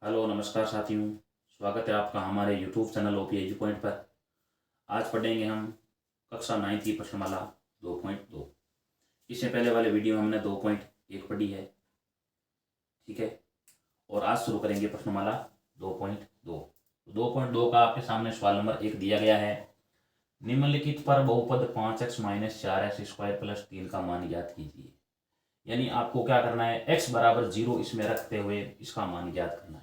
Hello नमस्कार साथियों, स्वागत है आपका हमारे YouTube channel OP edu point पर। आज पढ़ेंगे हम कक्षा 9 की प्रश्नमाला 2.2। इससे पहले वाले वीडियो में हमने 2.1 पढ़ी है, ठीक है। और आज शुरू करेंगे प्रश्नमाला 2.2। 2.2 का आपके सामने सवाल नंबर 1 दिया गया है। निम्नलिखित पर बहुपद 5x - 4x² + 3 का मान ज्ञात कीजिए। यानी आपको क्या करना है, x बराबर 0 इसमें रखते हुए इसका मान ज्ञात करना है,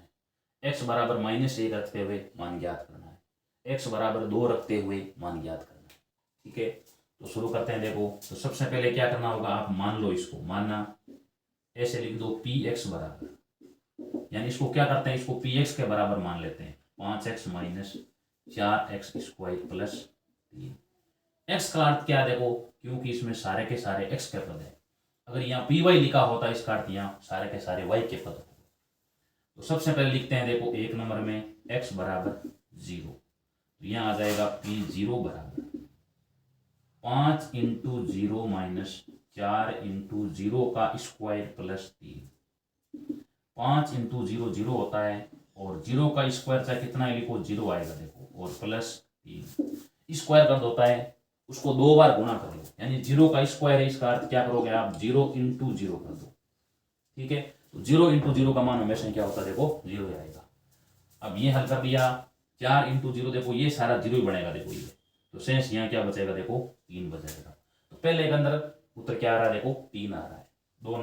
x बराबर -1 रखते हुए मान ज्ञात करना है, x बराबर 2 रखते हुए मान ज्ञात करना है, ठीक है। तो शुरू करते हैं। देखो, तो सबसे पहले क्या करना होगा, आप मान लो, इसको मानना ऐसे लिख दो px बराबर, यानी इसको क्या करते हैं, इसको px के बराबर मान लेते हैं, 5x - 4x² + 3। x का अर्थ क्या है, देखो, क्योंकि इसमें सारे के सारे x के पद है। अगर यहाँ py लिखा होता है, इसका अर्थ यहाँ सारे के सारे y के पद होते। तो सबसे पहले लिखते हैं, देखो, एक नंबर में x बराबर 0, तो यहाँ आ जाएगा p0 बराबर 5 × 0 - 4 × 0 का स्क्वायर + 3। 5 × 0 0 होता है, और 0 का स्क्वायर चाहे कितना ही लिखो 0 आएगा, देखो, और +3 स्क्वायर कर होता है, उसको 2 बार गुणा कर लो, यानी 0 का स्क्वायर है, इसका अर्थ क्या करोगे आप, 0 × 0 कर दो, ठीक है। तो 0 × 0 का मान हमेशा क्या होता है, देखो 0 आएगा। अब ये हल कर दिया, 4 × 0, देखो ये सारा 0 ही बनेगा, देखो ये, तो शेष यहाँ क्या बचेगा, देखो 3 बचेगा। तो पहले के अंदर उत्तर क्या आ रहा है, देखो 3 आ रहा है। 2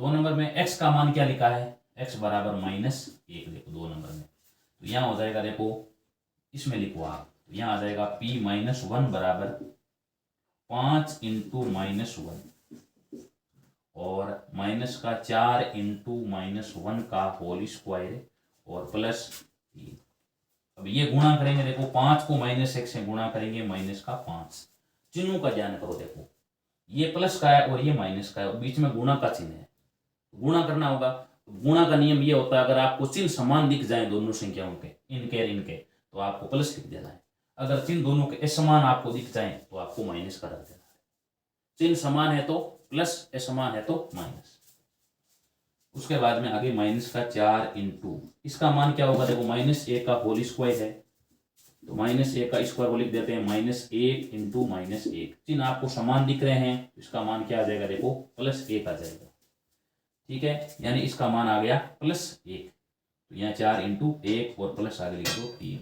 नंबर में x का मान क्या लिखा है, x बराबर -1, देखो 2 नंबर में, तो यहाँ हो जाएगा, देखो इसमें लिखो आप, तो यहाँ आ जाएगा p-1 बराबर 5 × -1 और माइनस का 4 × -1 का होल स्क्वायर और +3। अब ये गुणा करेंगे, देखो 5 को -1 से गुणा करेंगे, -5। चिन्हों का ज्ञान करो, देखो ये प्लस का है और ये माइनस का है, और बीच में गुणा का चिन्ह है, गुणा करना होगा। गुणा का नियम ये होता है, अगर आपको चिन्ह समान दिख जाए दोनों संख्याओं के, इनके, तो आपको प्लस लिख देना है। अगर चिन्ह दोनों के असमान आपको दिख जाए तो आपको माइनस का रख देना है। चिन्ह समान है तो प्लस, असमान है तो माइनस। उसके बाद में आगे माइनस का 4 × इसका मान क्या होगा, देखो -1 का होल स्क्वायर है, तो -1 का स्क्वायर को लिख देते हैं, -1 × -1। चिन्ह आपको समान दिख रहे हैं, इसका मान क्या आ जाएगा, देखो +1 आ जाएगा, ठीक है। यानी इसका मान आ गया +1। तो यहाँ 4 × 1 और प्लस आगे लिख दो 3,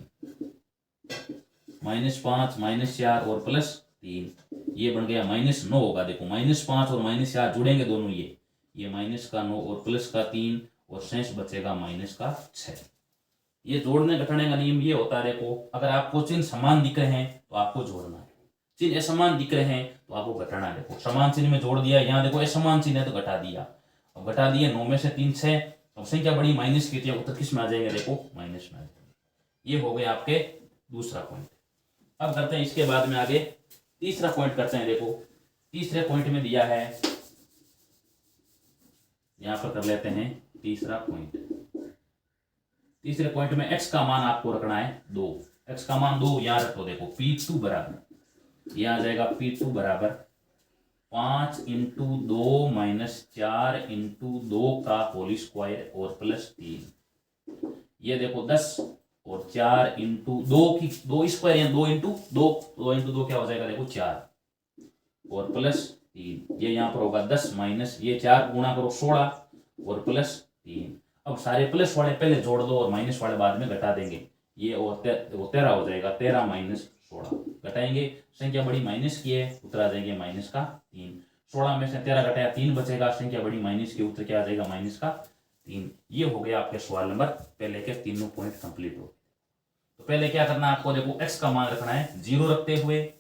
-5 -4 और +3, ये बन गया -9 होगा। देखो -5 और -4 जुड़ेंगे दोनों, ये -9 और +3, और शेष बचेगा -6। ये जोड़ने घटाने का नियम ये होता है, देखो अगर आपको चिन्ह समान दिख रहे हैं तो आपको जोड़ना है, चिन्ह असमान दिख रहे हैं तो आपको घटाना है। देखो समान चिन्ह में जोड़ दिया, यहाँ देखो असमान चिन्ह है तो घटा दिया, अब घटा दिया, 9 में से 3 6, अब संख्या बड़ी माइनस की थी, उत्तर किस में आ जाएंगे, देखो माइनस में आ जाएंगे। ये हो गया आपके दूसरा पॉइंट। अब करते हैं इसके बाद में आगे तीसरा पॉइंट करते हैं। देखो तीसरे पॉइंट में दिया है, यहां पर कर लेते हैं तीसरा पॉइंट। तीसरे पॉइंट में x का मान आपको रखना है 2, x का मान 2 यहां रखो। देखो p2 बराबर, यहां आ जाएगा p2 बराबर 5 × 2 - 4 × 2 का होल स्क्वायर और +3। ये देखो 10 और 4 × 2 की 2 स्क्वायर, या 2 × 2, 2 × 2 क्या हो जाएगा, देखो 4 और +3। ये यहाँ पर होगा 10 माइनस ये 4 गुणा करो 16 और +3। अब सारे प्लस वाले पहले जोड़ दो और माइनस वाले बाद में घटा देंगे, ये और 13 हो जाएगा, 13 - 16 घटाएंगे, संख्या बड़ी माइनस की है, उत्तर आ जाएंगे -3। 16 में से 13 घटाया 3 बचेगा, संख्या बड़ी माइनस की, उत्तर क्या आ जाएगा -3। ये हो गया आपके सवाल नंबर पहले के तीनों पॉइंट कंप्लीट हो। तो पहले क्या करना है आपको, देखो x का मान रखना है 0 रखते हुए,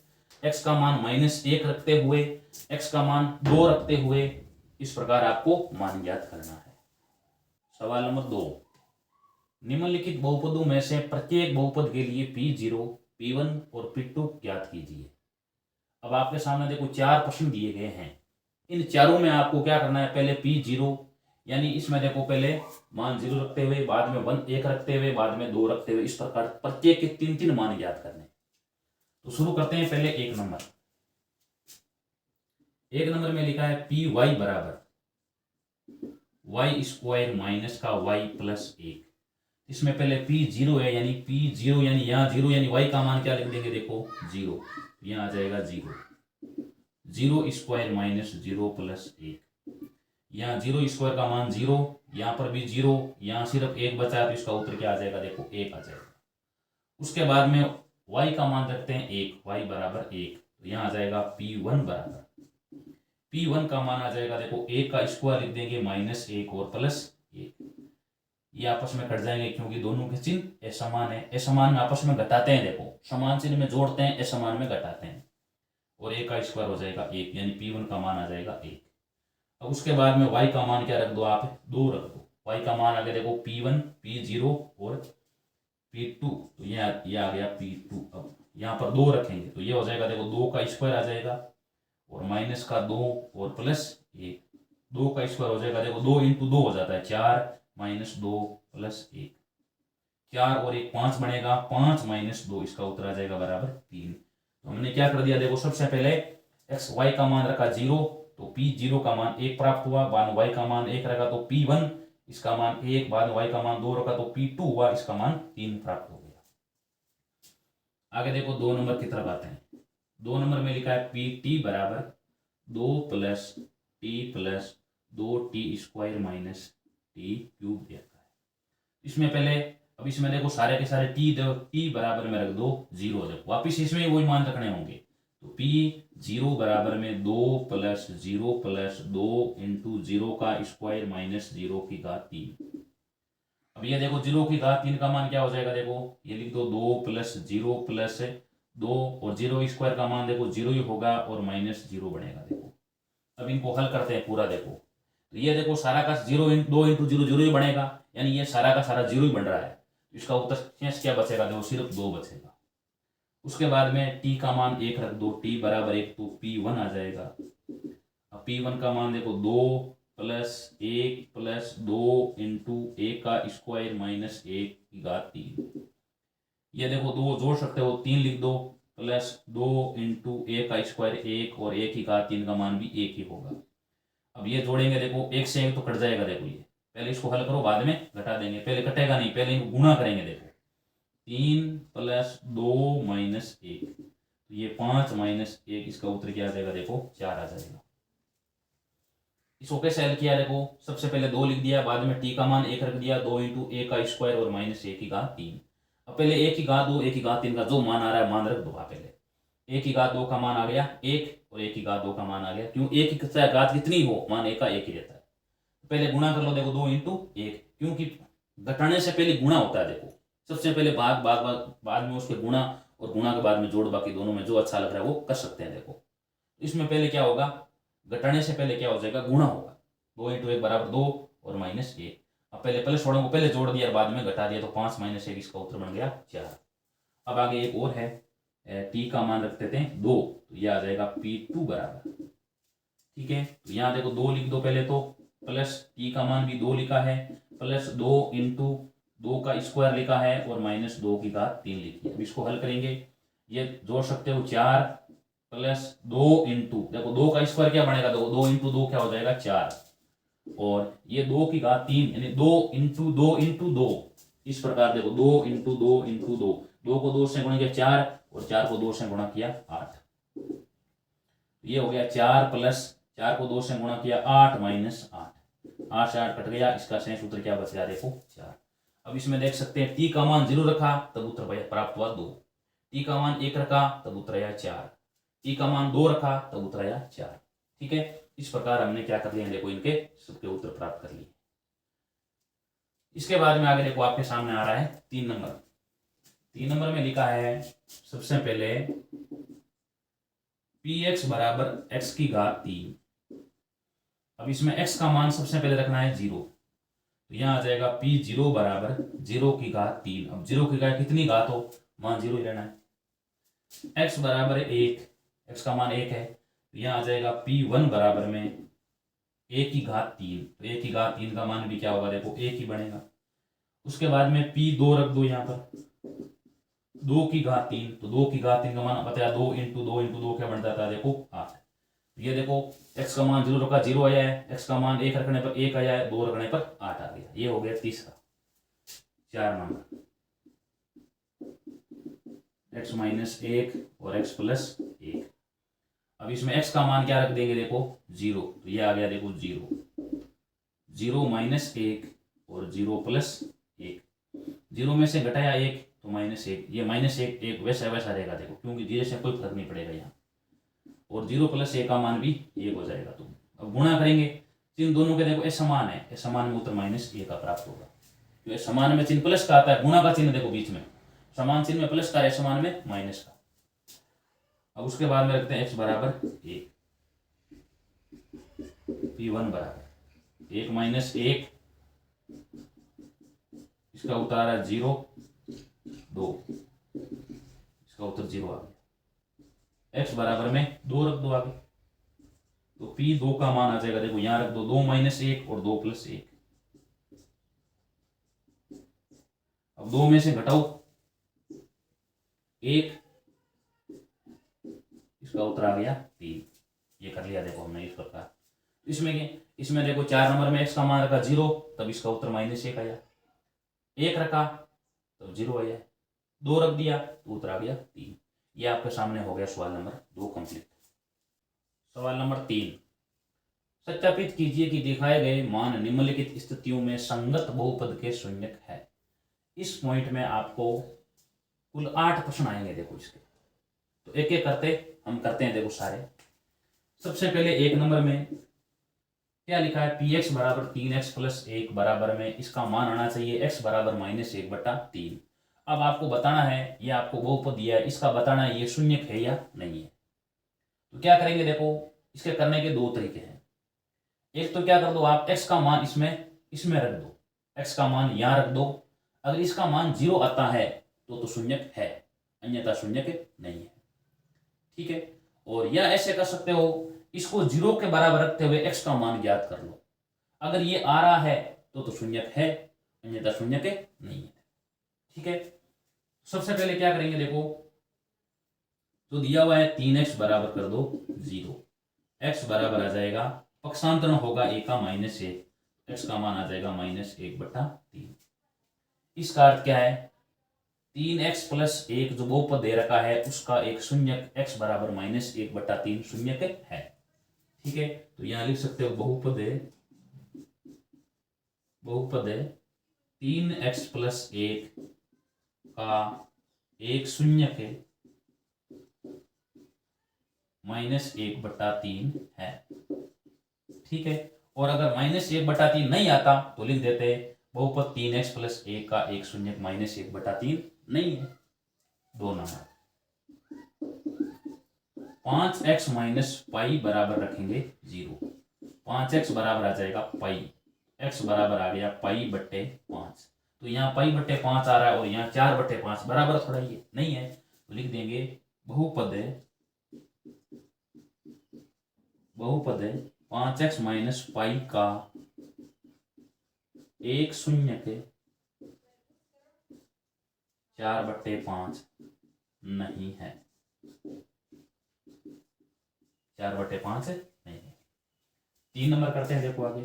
x का मान -1 रखते हुए, x का मान 2 रखते हुए, इस प्रकार आपको मान ज्ञात करना है। सवाल नंबर 2, निम्नलिखित बहुपदों में से प्रत्येक बहुपद के लिए p0, p1 और p2 ज्ञात कीजिए। अब आपके सामने देखो 4 प्रश्न दिए गए हैं, इन चारों में आपको क्या करना है, पहले p0, यानी इसमें देखो पहले मान 0 रखते हुए, बाद में 1 रखते हुए, बाद में 2 रखते हुए, इस प्रकार प्रत्येक के 3 मान ज्ञात करने। तो शुरू करते हैं पहले 1 नंबर। 1 नंबर में लिखा है py बराबर वाई स्क्वायर माइनस का वाई प्लस 1। इसमें पहले पी जीरो है, यानी पी जीरो यानी यहाँ जीरो, यानी वाई का मान क्या लिख देंगे, देखो जीरो, यहाँ आ जाएगा zero, zero square minus zero plus 1। यहाँ जीरो स्क्वायर का मान जीरो, यहाँ पर भी जीरो, यहाँ सिर्फ एक बचा है, तो इसका उत्तर क्या आ जाएगा, देखो एक आ जाएगा। उसके बाद में y का मान रखते हैं एक, y बराबर एक, तो यहाँ आ जाएगा p1 बराबर, p1 का मान आ जाएगा, देखो एक का स्क्वायर लिख देंगे माइनस एक और प्लस एक, ये आपस में कट जाएंगे क्योंकि दोनों के चिन्ह असमान है, असमान में आपस में घटाते हैं, देखो समान चिन्ह में जोड़ते हैं, असमान में घटाते हैं, और एक का स्क्वायर हो जाएगा एक, यानी p1 का मान आ जाएगा एक। अब उसके बाद में y का मान क्या रख दो, आप दो रख दो, y का मान आ गया देखो p1, p0 और p2, तो ये आ गया p2। अब यहाँ पर दो रखेंगे तो ये हो जाएगा, देखो दो का स्क्वायर आ जाएगा और माइनस का दो और प्लस एक, दो का स्क्वायर हो जाएगा, देखो दो इंटू दो हो जाता है चार, माइनस दो प्लस एक, चार और एक पांच बनेगा, पांच माइनस दो, इसका उत्तर आ जाएगा बराबर तीन। तो हमने क्या कर दिया, देखो सबसे पहले एक्स वाई का मान रखा जीरो, तो पी जीरो का मान एक प्राप्त हुआ, बाद में वाई का मान एक रखा तो p1 इसका मान एक, बाद में वाई का मान दो रखा तो p2 हुआ, इसका मान तीन प्राप्त हो गया। आगे देखो दो नंबर की तरफ आते हैं। दो नंबर में लिखा है pt बराबर दो प्लस टी प्लस दो T square minus T cube दिया है। इसमें पहले, अब इसमें देखो सारे के सारे टी बराबर में रख दो जीरो, देखो वापिस इसमें वही मान रखने होंगे, तो p जीरो बराबर में दो प्लस दो इंटू जीरो का स्क्वायर माइनस जीरो की घात तीन। अब ये देखो जीरो की घात तीन का मान क्या हो जाएगा, देखो ये लिख दो दो प्लस दो, और जीरो स्क्वायर का मान देखो जीरो ही होगा और माइनस जीरो बनेगा। देखो अब इनको हल करते हैं पूरा, देखो तो ये देखो सारा का जीरो दो इंटू जीरो जीरो ही बनेगा, यानी ये सारा का सारा जीरो ही बन रहा है, तो इसका उत्तर शेष क्या बचेगा, देखो सिर्फ दो बचेगा। उसके बाद में t का मान एक रख दो, t बराबर एक, तो p1 आ जाएगा। अब p1 का मान देखो दो प्लस दो इंटू एक का स्क्वायर माइनस एक की घात तीन, ये देखो दो जोड़ सकते हो, तीन लिख दो, प्लस दो इंटू एक का स्क्वायर एक, और एक की घात तीन का मान भी एक ही होगा। अब ये जोड़ेंगे, देखो एक से एक तो कट जाएगा, देखो ये पहले इसको हल करो बाद में घटा देंगे, पहले कटेगा नहीं, पहले इनको गुणा करेंगे। देखो तीन प्लस दो माइनस एक, तो ये पांच माइनस एक, इसका उत्तर क्या आ जाएगा, देखो चार आ जाएगा। इसको कैसे हल किया, देखो सबसे पहले दो लिख दिया, बाद में टी का मान एक रख दिया, दो इंटू एक का स्क्वायर और माइनस एक की घात तीन। अब पहले एक की घात दो एक की घात तीन का जो मान आ रहा है मान रख दो, पहले एक की घात दो का मान आ गया एक, और एक की घात दो का मान आ गया, क्यों एक की घात कितनी हो मान एक का एक ही रहता है, पहले गुणा कर लो, देखो दो इंटू एक, क्योंकि घटाने से पहले गुणा होता है, देखो सबसे पहले भाग बाद में उसके गुणा, और गुणा के बाद में जोड़, बाकी दोनों में जो अच्छा लग रहा है वो कर सकते हैं। देखो इसमें पहले क्या होगा, घटाने से पहले क्या हो जाएगा, गुणा होगा, दो इंटू एक बराबर दो और माइनस एक। अब पहले प्लस छोड़ों को पहले जोड़ दिया और बाद में घटा दिया, तो पांच माइनस एक, इसका उत्तर बन गया चार। अब आगे एक और है, टी का मान रख देते हैं दो, तो यह आ जाएगा p2 बराबर, ठीक है, तो यहाँ देखो दो लिख दो पहले, तो प्लस टी का मान भी दो लिखा है, प्लस दो इंटू दो का स्क्वायर लिखा है और माइनस दो की घात तीन लिखी है। अब इसको हल करेंगे, ये जोड़ सकते हो चार प्लस दो इंटू, देखो दो का स्क्वायर क्या बनेगा, देखो दो इंटू दो क्या हो जाएगा चार, और ये दो की घात तीन, यानी दो इंटू दो, इस प्रकार देखो दो इंटू दो, दो को दो से गुणा किया चार, और चार को दो से गुणा किया आठ, ये हो गया चार प्लस चार को दो से गुणा किया आठ माइनस आठ, आठ से आठ कट गया, इसका शेष उत्तर क्या बच गया, देखो चार। अब इसमें देख सकते हैं टी का मान जीरो रखा तब उत्तर प्राप्त हुआ दो, टी का मान एक रखा तब उत्तर आया चार, टी का मान दो रखा तब उत्तर आया चार, ठीक है। इस प्रकार हमने क्या कर लिया, देखो इनके सबके उत्तर प्राप्त कर लिए। इसके बाद में आगे देखो आपके सामने आ रहा है तीन नंबर में लिखा है सबसे पहले px बराबर x की घात तीन। अब इसमें x का मान सबसे पहले रखना है जीरो, तो यहाँ आ जाएगा p जीरो बराबर जीरो की घात तीन। अब जीरो की घात कितनी घात हो मान जीरो ही लेना है। x बराबर एक, x का मान एक है, तो यहाँ आ जाएगा p1 बराबर में एक की घात तीन, तो एक की घात तीन का मान भी क्या होगा, देखो एक ही बनेगा। उसके बाद में p2 रख दो यहाँ पर, दो की घात तीन, तो दो की घात तीन का मान बताया दो इंटू दो क्या बन जाता है, देखो आठ, तो ये देखो x का मान 0 रखा 0 आया है, x का मान 1 रखने पर 1 आया है, 2 रखने पर 8 आ गया। ये हो गया तीसरा। 4 नंबर x माइनस 1 और x प्लस 1। अब इसमें x का मान क्या रख देंगे, देखो 0, तो ये आ गया देखो 0, 0 माइनस 1 और 0 प्लस 1। 0 में से घटाया 1 तो माइनस 1, ये माइनस 1 1 वैसा वैसा रहेगा देखो, क्योंकि 0 से कोई फर्क नहीं पड़ेगा यहाँ। और 0 प्लस 1 का मान भी 1 हो जाएगा। तो अब गुणा करेंगे, चिन्ह दोनों के देखो समान है, समान में उत्तर माइनस 1 का प्राप्त होगा। तो समान में चिन्ह प्लस का आता है, गुणा का चिन्ह देखो बीच में, समान चिन्ह में प्लस का है, समान में माइनस का। अब उसके बाद में रखते हैं x बराबर 1, p1 बराबर 1 माइनस 1, इसका उत्तर आ रहा है 0 2, इसका उत्तर 0 आ गया। x बराबर में 2 रख दो आगे, तो p2 का मान आ जाएगा, देखो यहां रख दो 2 माइनस 1 और 2 प्लस 1। अब 2 में से घटाओ 1, इसका उत्तर आ गया 3। ये कर लिया देखो हमने इस प्रकार। इसमें देखो 4 नंबर में x का मान रखा 0, तब इसका उत्तर माइनस 1 आया। 1 रखा तो 0 आया, 2 रख दिया तो उत्तर आ गया 3। ये आपके सामने हो गया सवाल नंबर 2 कंप्लीट। सवाल नंबर 3, सत्यापित कीजिए कि दिखाए गए मान निम्नलिखित स्थितियों में संगत बहुपद के शून्यक है। इस पॉइंट में आपको कुल 8 प्रश्न आएंगे देखो इसके, तो एक एक करते हम करते हैं देखो सारे। सबसे पहले 1 नंबर में क्या लिखा है, पी एक्स बराबर 3x प्लस 1 बराबर में इसका मान आना चाहिए x बराबर माइनस 1 बटा 3। अब आपको बताना है, ये आपको बहुपद दिया है, इसका बताना है ये शून्यक है या नहीं है। तो क्या करेंगे, देखो इसके करने के 2 तरीके हैं। एक तो क्या कर दो आप, x का मान इसमें रख दो, x का मान यहां रख दो। अगर इसका मान 0 आता है तो शून्यक है, अन्यथा शून्यक नहीं है। ठीक है। और या ऐसे कर सकते हो, इसको 0 के बराबर रखते हुए x का मान ज्ञात कर लो। अगर ये आ रहा है तो शून्यक है, अन्यथा शून्यक नहीं है। ठीक है। सबसे पहले क्या करेंगे, देखो तो दिया हुआ है 3x बराबर कर दो 0, x बराबर आ जाएगा, पक्षांतरण होगा a का माइनस 1, x का मान आ जाएगा माइनस 1 बटा 3। इसका अर्थ क्या है, 3x प्लस 1 जो बहुपद दे रखा है उसका एक शून्यक x बराबर माइनस 1 बटा 3 शून्यक है। ठीक है। तो यहां लिख सकते हो बहुपद है 3x प्लस 1 का एक शून्यक माइनस 1 बटा 3 है। ठीक है। और अगर माइनस 1 बटा 3 नहीं आता तो लिख देते बहुपद 3x प्लस 1 का एक शून्यक माइनस 1 बटा 3 नहीं है। 2 नंबर 5x माइनस पाई बराबर रखेंगे 0, 5x बराबर आ जाएगा पाई, x बराबर आ गया पाई बट्टे 5। तो यहाँ पाई बट्टे 5 आ रहा है और यहाँ 4 बट्टे 5 बराबर थोड़ा ये नहीं है, तो लिख देंगे बहुपद 5x माइनस पाई का एक शून्यक 4 बट्टे 5 नहीं है, 4 बट्टे 5 नहीं है। 3 नंबर करते हैं, देखो आगे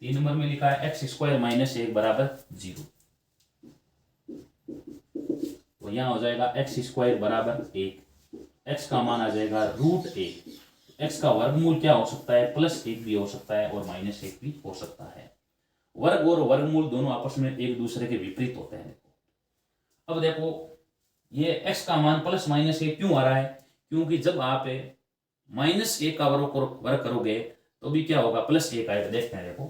3 नंबर में लिखा है x स्क्वायर माइनस 1 बराबर 0, तो यहां हो जाएगा x स्क्वायर बराबर 1, x का मान आ जाएगा √1। x का वर्गमूल क्या हो सकता है, +1 भी हो सकता है और -1 भी हो सकता है। वर्ग और वर्गमूल दोनों आपस में एक दूसरे के विपरीत होते हैं। अब देखो ये x का मान +-1 क्यों आ रहा है, क्योंकि जब आप -1 का वर्ग करोगे तो भी क्या होगा, +1 आएगा। देखते हैं, देखो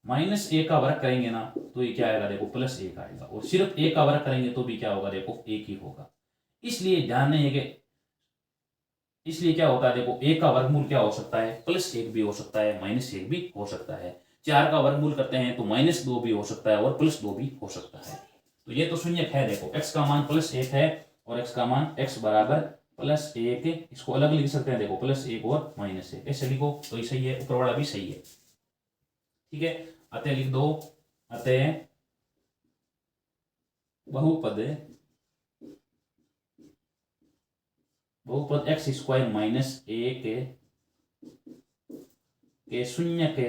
-1 का वर्ग करेंगे ना तो ये क्या आएगा, देखो +1 आएगा, और सिर्फ 1 का वर्ग करेंगे तो भी क्या होगा, देखो 1 ही होगा। इसलिए ध्यान नहीं है कि इसलिए क्या होता है, देखो 1 का वर्गमूल क्या हो सकता है, +1 भी हो सकता है, -1 भी हो सकता है। 4 का वर्गमूल करते हैं तो -2 भी हो सकता है और +2 भी हो सकता है। तो ये तो शून्यक है। देखो x का मान +1 है और x का मान x बराबर +1, इसको अलग लिख सकते हैं, देखो +1 और -1 ऐसे लिखो तो ये सही है, ऊपर वाला भी सही है। ठीक है। अतः लिख दो, अतः बहुपद बहुपद एक्स स्क्वायर माइनस एक के शून्य के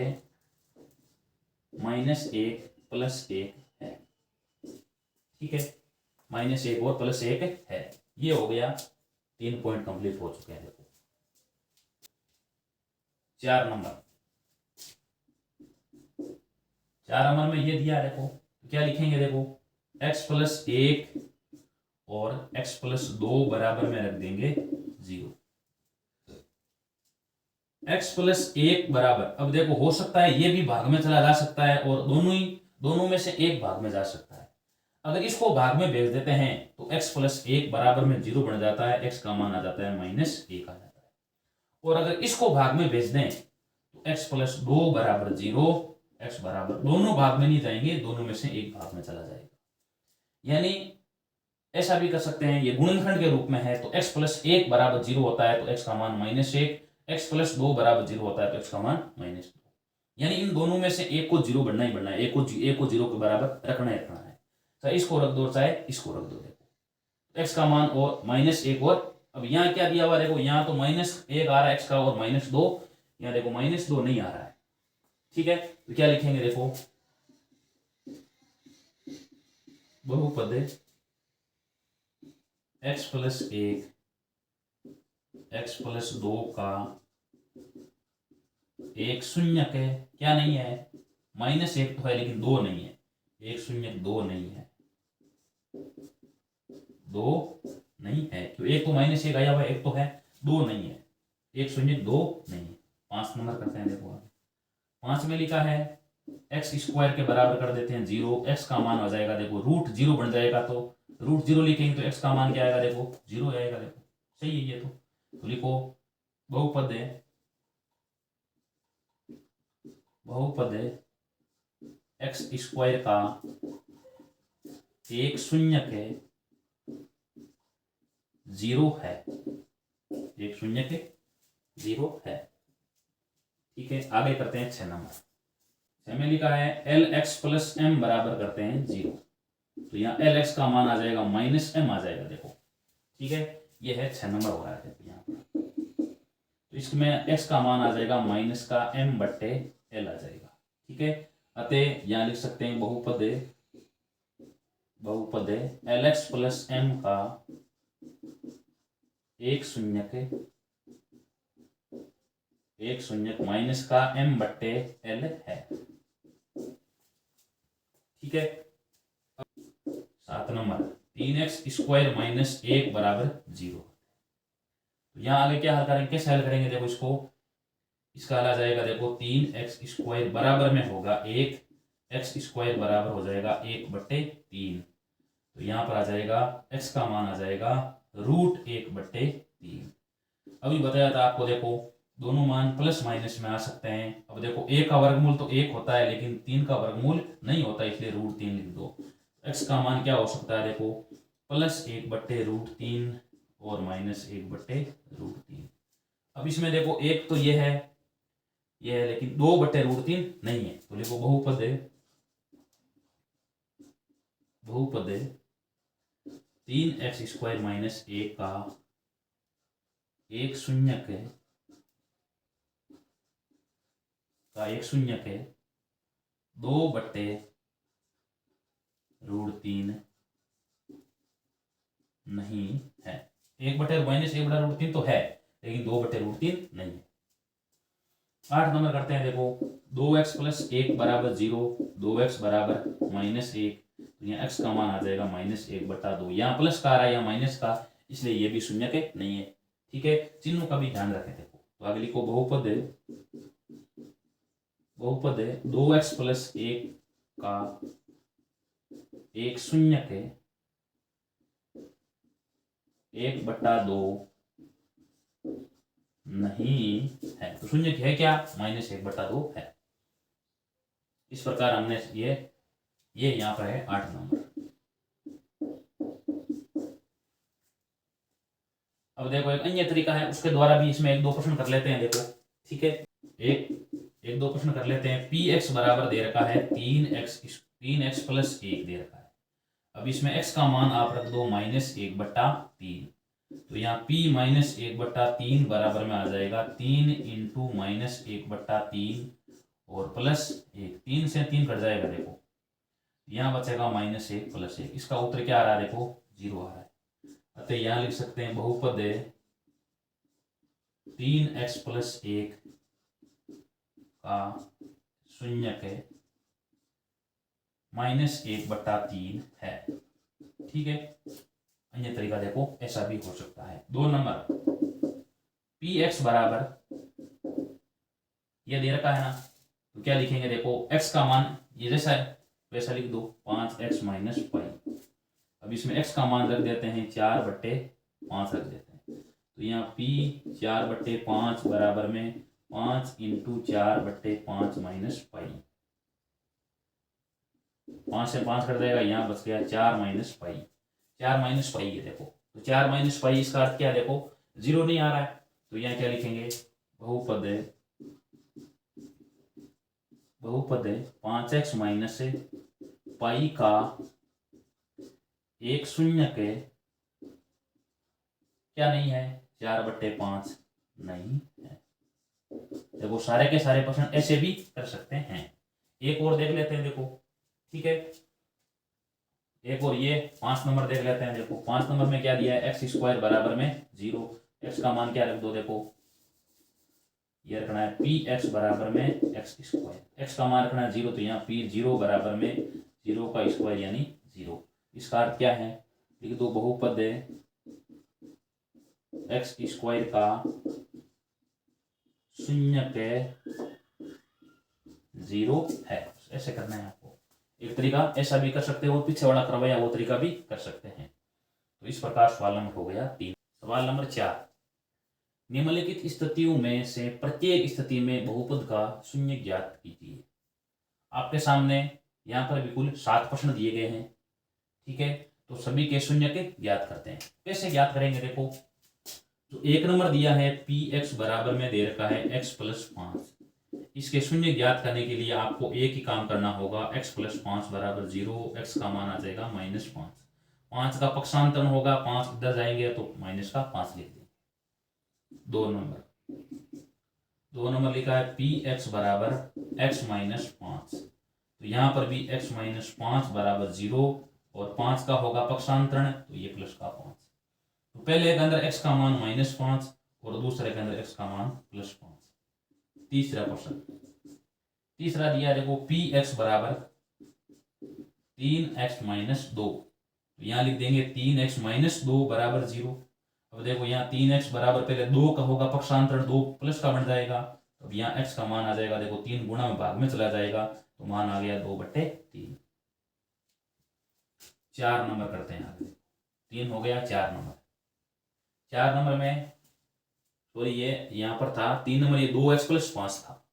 माइनस एक प्लस एक है। ठीक है, माइनस एक और प्लस एक है। ये हो गया, 3 पॉइंट कंप्लीट हो चुके हैं। देखो 4 नंबर में ये दिया। देखो तो क्या लिखेंगे, देखो x प्लस एक और x प्लस दो बराबर में रख देंगे 0। x प्लस एक बराबर, अब देखो हो सकता है ये भी भाग में चला जा सकता है और दोनों में से एक भाग में जा सकता है। अगर इसको भाग में भेज देते हैं तो x प्लस एक बराबर में 0 बन जाता है, x का मान आ जाता है माइनस एक आ जाता है। और अगर इसको भाग में भेज दें तो x प्लस दो बराबर 0, x बराबर, दोनों भाग में नहीं जाएंगे, दोनों में से एक भाग में चला जाएगा। यानी ऐसा भी कर सकते हैं, ये गुणनखंड के रूप में है तो x प्लस एक बराबर 0 होता है तो x का मान माइनस एक, x प्लस दो बराबर 0 होता है तो x का मान माइनस दो। यानी इन दोनों में से एक को 0 बनना ही बनना है, एक को 0 के बराबर रखना ही रखना है। चाहे इसको रख दो चाहे इसको रख दो। देखो x का मान और माइनस एक, और अब यहाँ क्या दिया हुआ, देखो यहाँ तो माइनस एक आ रहा है x का और माइनस दो, यहाँ देखो माइनस दो नहीं आ रहा है। ठीक है, तो क्या लिखेंगे, देखो बहुपद x प्लस एक x प्लस दो का एक शून्य के, क्या नहीं है, माइनस एक तो है लेकिन दो नहीं है, एक शून्य दो नहीं है, दो नहीं है क्यों, एक तो माइनस एक आया हुआ, एक तो है, दो नहीं है, एक शून्य दो नहीं है। 5 नंबर करते हैं। देखो 5 में लिखा है एक्स स्क्वायर के बराबर कर देते हैं 0, एक्स का मान आ जाएगा, देखो रूट 0 बन जाएगा, तो रूट 0 लिखेंगे तो एक्स का मान क्या आएगा, देखो 0 आएगा। देखो सही है ये तो लिखो बहुपद एक्स स्क्वायर का एक शून्य के 0 है, एक शून्य के 0 है। ठीक है, आगे करते हैं 6 नंबर। 6 में लिखा है एल एक्स प्लस एम बराबर करते हैं 0, तो यहाँ एल एक्स का मान आ जाएगा माइनस एम आ जाएगा। देखो ठीक है, ये है 6 नंबर हो रहा है यहाँ पर, तो इसमें एक्स का मान आ जाएगा माइनस का एम बट्टे एल आ जाएगा। ठीक है, अतः यहाँ लिख सकते हैं बहुपद एल एक्स प्लस एम का एक शून्य माइनस का एम बट्टे एल है। ठीक है, 7 नंबर 3x स्क्वायर माइनस एक बराबर 0। तो यहाँ आगे क्या हल करेंगे, कैसे हल करेंगे, देखो इसका हल आ जाएगा, देखो 3x स्क्वायर बराबर में होगा 1, x स्क्वायर बराबर हो जाएगा 1/3, तो यहाँ पर आ जाएगा x का मान आ जाएगा रूट 1/3। अभी बताया था आपको, देखो दोनों मान प्लस माइनस में आ सकते हैं। अब देखो एक का वर्गमूल तो 1 होता है लेकिन 3 का वर्गमूल नहीं होता, इसलिए रूट 3 लिख दो। x का मान क्या हो सकता है, देखो प्लस 1/√3 और माइनस 1/√3। अब इसमें देखो एक तो ये है लेकिन 2/√3 नहीं है, तो लिखो बहुपद 3x स्क्वायर माइनस एक का एक शून्य के 2/√3 नहीं है। 1/-1/√3 तो है लेकिन 2/√3 नहीं है। 8 नंबर करते हैं। देखो 2x प्लस एक बराबर 0, 2x बराबर माइनस एक, तो यहाँ x का मान आ जाएगा -1/2। यहाँ प्लस का आ रहा है यहाँ माइनस का, इसलिए ये भी शून्य के नहीं है। ठीक है, चिन्हों का भी ध्यान रखें। देखो तो आगे लिखो बहुपद 2x प्लस एक का एक शून्य के 1/2 नहीं है, तो शून्य है क्या, -1/2 है। इस प्रकार हमने ये यहाँ पर है 8 नंबर। अब देखो एक अन्य तरीका है, उसके द्वारा भी इसमें 1-2 प्रश्न कर लेते हैं। देखो ठीक है, एक दो प्रश्न कर लेते हैं। px बराबर दे रखा है 3x प्लस 1 दे रखा है। अब इसमें x का मान आप रख दो -1/3, तो यहाँ p माइनस 1/3 बराबर में आ जाएगा 3 इंटू माइनस 1/3 और प्लस 1। 3 से 3 कट जाएगा, देखो यहाँ बचेगा -1 प्लस 1। इसका उत्तर क्या आ रहा है, देखो 0 आ रहा है। अतः यहाँ लिख सकते हैं बहुपद है 3x + 1 का शून्यक -1/3 है। ठीक है, अन्य तरीका देखो ऐसा भी हो सकता है। 2 नंबर px बराबर ये दे रखा है ना, तो क्या लिखेंगे, देखो x का मान ये जैसा है वैसा लिख दो 5x - पाई। अब इसमें x का मान रख देते हैं 4/5 रख देते हैं। तो यहाँ p 4/5 बराबर में 5 इंटू 4/5 माइनस पाई। 5 से 5 कट जाएगा, यहाँ बच गया 4 - पाई। 4 - पाई है, देखो तो 4 - पाई इसका अर्थ क्या है, देखो 0 नहीं आ रहा है। तो यहाँ क्या लिखेंगे, बहुपद है 5x - पाई का एक शून्यक क्या नहीं है, 4/5 नहीं है। देखो सारे के सारे प्रश्न ऐसे भी कर सकते हैं। एक और देख लेते हैं, देखो ठीक है, एक और ये 5 नंबर देख लेते हैं। देखो 5 नंबर में क्या दिया है, x² बराबर में 0। x का मान क्या रख दो, देखो ये रखना है px बराबर में x²। x का मान रखना है 0, तो यहाँ p0 बराबर में 0 का स्क्वायर यानी 0। इसका अर्थ क्या है, लिख दो बहुपद x² का शून्यक 0 है। ऐसे करना है आपको। एक तरीका ऐसा भी कर सकते हो, पीछे वाला करवाया वो तरीका भी कर सकते हैं। तो इस प्रकार सवाल नंबर हो गया 3। सवाल नंबर 4, निम्नलिखित स्थितियों में से प्रत्येक स्थिति में बहुपद का शून्य ज्ञात कीजिए। आपके सामने यहाँ पर बिल्कुल 7 प्रश्न दिए गए हैं। ठीक है, तो सभी के शून्य के ज्ञात करते हैं। कैसे ज्ञात करेंगे, देखो तो 1 नंबर दिया है px बराबर में दे रखा है x + 5। इसके शून्य ज्ञात करने के लिए आपको एक ही काम करना होगा, x + 5 बराबर 0। x का मान आ जाएगा -5। 5 का पक्षांतरण होगा, 5 इधर जाएंगे तो -5 लिख देंगे। 2 नंबर लिखा है px बराबर x - 5। तो यहाँ पर भी x - 5 बराबर 0 और 5 का होगा पक्षांतरण, तो ये प्लस का 5। तो पहले के अंदर x का मान -5 और दूसरे के अंदर x का मान +5। तीसरा प्रश्न, तीसरा दिया देखो px बराबर 3x - 2। तो यहाँ लिख देंगे 3x - 2 बराबर 0। अब देखो यहाँ 3x बराबर पहले 2 का होगा पक्षांतरण, 2 प्लस का बन जाएगा। तो अब यहाँ x का मान आ जाएगा, देखो 3 गुणा में भाग में चला जाएगा, तो मान आ गया 2/3। 4 नंबर करते हैं आगे। 3 हो गया, 4 नंबर। 4 नंबर में तो ये यहाँ पर था 3 नंबर, ये 2x + 5 था।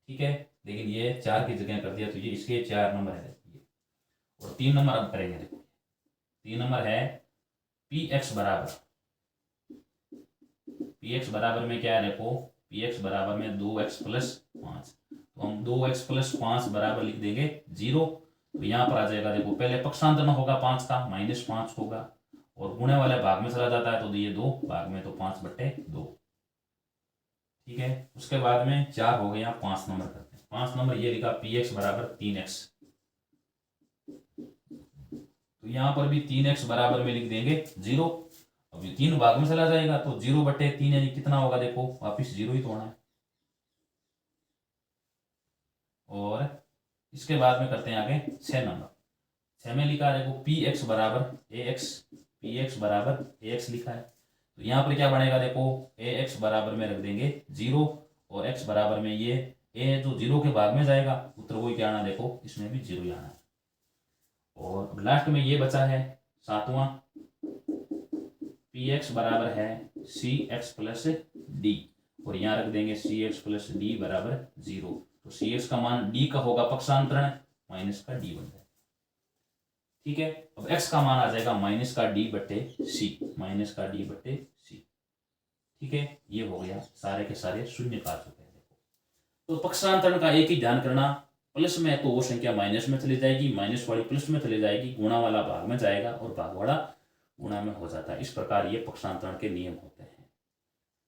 ठीक है, लेकिन ये 4 की जगह कर दिया, तो ये इसके 4 नंबर है। और 3 नंबर अब करेंगे, देखो 3 नंबर है px बराबर में क्या है, देखो px बराबर में 2x + 5। तो हम 2x + 5 बराबर लिख देंगे 0। तो यहाँ पर आ जाएगा, देखो पहले पक्षांतरण होगा 5 का, -5 होगा और गुणे वाले भाग में चला जाता है, तो ये 2 भाग में, तो 5/2। ठीक है, उसके बाद में 4 हो गया, 5 नंबर करते हैं। 5 नंबर ये लिखा px बराबर 3x। तो यहाँ पर भी 3x बराबर में लिख देंगे 0। अब ये 3 भाग में चला जाएगा, तो 0/3 यानी कितना होगा, देखो वापिस 0 ही तो होना है। और इसके बाद में करते हैं आगे 6 नंबर। 6 में लिखा है, देखो px बराबर ax लिखा है। तो यहाँ पर क्या बनेगा, देखो ax बराबर में रख देंगे 0 और x बराबर में ये a जो 0 के भाग में जाएगा, उत्तर वही क्या आना, देखो इसमें भी 0 ही आना है। और लास्ट में ये बचा है 7वां, px बराबर है cx + d। और यहाँ रख देंगे cx + d बराबर 0। तो cx का मान d का होगा पक्षांतरण, माइनस का d बन जाएगा। ठीक है, अब x का मान आ जाएगा -d/c। ठीक है, ये हो गया, सारे के सारे शून्य का चुके हैं। देखो तो पक्षांतरण का एक ही ध्यान करना, प्लस में तो वो संख्या माइनस में चली जाएगी, माइनस वाली प्लस में चली जाएगी, गुणा वाला भाग में जाएगा और भाग वाला गुणा में हो जाता है। इस प्रकार ये पक्षांतरण के नियम होते हैं।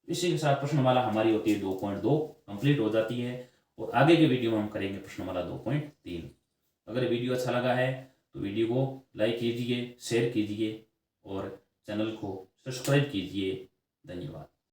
इसी के साथ प्रश्नमाला हमारी होती है 2.2 कंप्लीट हो जाती है और आगे के वीडियो में हम करेंगे प्रश्नमाला 2.3। अगर वीडियो अच्छा लगा है तो वीडियो को लाइक कीजिए, शेयर कीजिए और चैनल को सब्सक्राइब कीजिए। धन्यवाद।